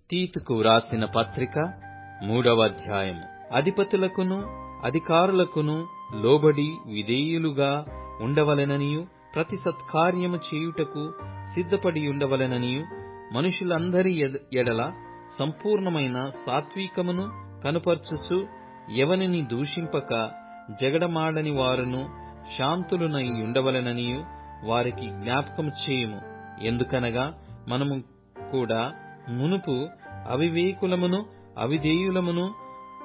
తీతుకు వ్రాసిన పత్రిక 3వ అధ్యాయము. అధిపతులకును అధికారులకును లోబడి విధేయులుగా ఉండవలెననియు, ప్రతి సత్కార్యము చేయుటకు సిద్ధపడి ఉండవలెననియు, మనుషులందరి ఎడల సంపూర్ణమైన సాత్వికమును కనుపర్చుచు, ఎవనిని దూషింపక జగడమాడని వారును శాంతులునై ఉండవలెననియు వారికి జ్ఞాపకము చేయుము. ఎందుకనగా మనము కూడా మునుపు అవివేకులమును అవిధేయులమును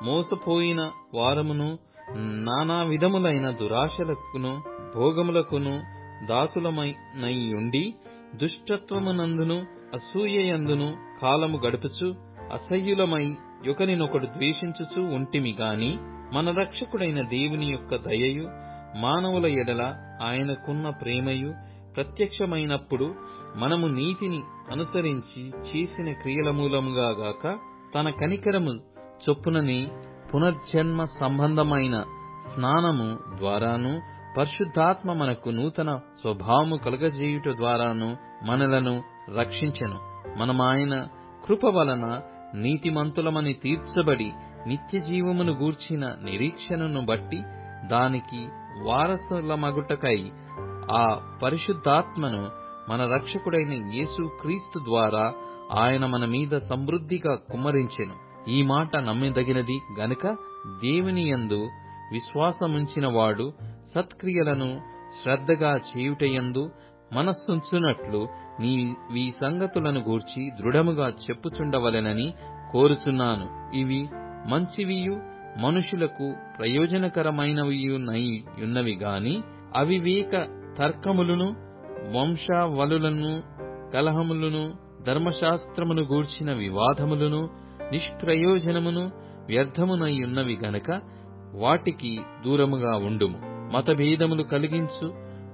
మోసపోయిన వారమును, నానా విధములైన దురాశలకును భోగములకును దాసులమై ఉండి, దుష్టత్వమునందును అసూయయందును కాలము గడుపుచు అసహ్యులమై ఒకరినొకడు ద్వేషించుచు ఉంటిమి గాని, మన రక్షకుడైన దేవుని యొక్క దయయు మానవుల ఎడల ఆయనకున్న ప్రేమయు ప్రత్యక్షమైనప్పుడు, మనము నీతిని అనుసరించి చేసిన క్రియల మూలముగా గాక, తన కనికరము చొప్పునని పునర్జన్మ సంబంధమైన స్నానము ద్వారాను, పరిశుద్ధాత్మ మనకు నూతన స్వభావము కలుగజేయుట ద్వారాను మనలను రక్షించెను. మనమాయన కృప వలన నీతిమంతులమని తీర్చబడి, నిత్య జీవమును గూర్చిన నిరీక్షణను బట్టి దానికి వారసులమగుటకై ఆ పరిశుద్ధాత్మను మన రక్షకుడైన యేసు క్రీస్తు ద్వారా ఆయన మన మీద సమృద్ధిగా కుమ్మరించెను. ఈ మాట నమ్మదగినది గనుక, దేవుని యందు విశ్వాసముంచిన వాడు సత్క్రియలను శ్రద్ధగా చేయుటయందు మనస్సుంచునట్లు ఈ సంగతులను గూర్చి దృఢముగా చెప్పుచుండవలెనని కోరుచున్నాను. ఇవి మంచివియు మనుషులకు ప్రయోజనకరమైనవియున్నవి గాని, అవివేక తర్కములను, వంశావళులను, కలహములను, ధర్మశాస్త్రమును గూర్చిన వివాదములను నిష్ప్రయోజనమును వ్యర్థమునయ్యున్నవి గనక వాటికి దూరముగా ఉండుము. మతభేదములు కలిగించు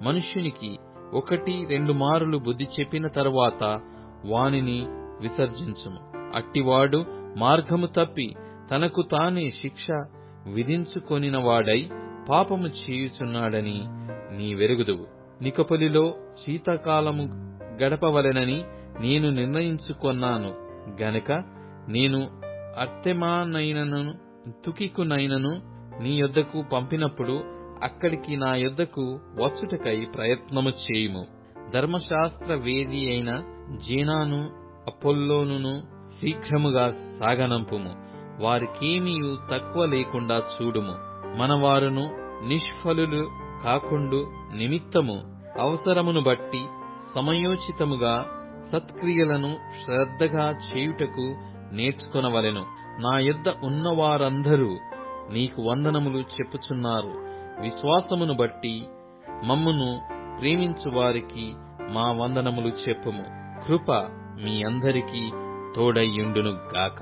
మనుష్యునికి 1-2 మారులు బుద్ధి చెప్పిన తరువాత వానిని విసర్జించుము. అట్టివాడు మార్గము తప్పి తనకు తానే శిక్ష విధించుకొనినవాడై పాపము చేయుచున్నాడని నీవెరుగుదువు. నికొపొలిలో శీతాకాలము గడపవలెనని నేను నిర్ణయించుకొన్నాను గనక, నేను అర్తెమానైనను తుకికునైనను నీ యొద్దకు పంపినప్పుడు అక్కడికి నా యొద్దకు వచ్చుటకై ప్రయత్నము చేయుము. ధర్మశాస్త్ర వేది అయిన జేనాను అపొల్లోనును శీఘ్రముగా సాగనంపుము. వారికేమీయు తక్కువ లేకుండా చూడుము. మనవారును నిష్ఫలులు కాకుండు నిమిత్తము అవసరమును బట్టి సమయోచితముగా సత్క్రియలను శ్రద్ధగా చేయుటకు నేర్చుకొనవలెను. నా యొద్ద ఉన్నవారందరూ నీకు వందనములు చెప్పుచున్నారు. విశ్వాసమును బట్టి మమ్మును ప్రేమించు వారికి మా వందనములు చెప్పుము. కృప మీ అందరికీ తోడైయుండును గాక.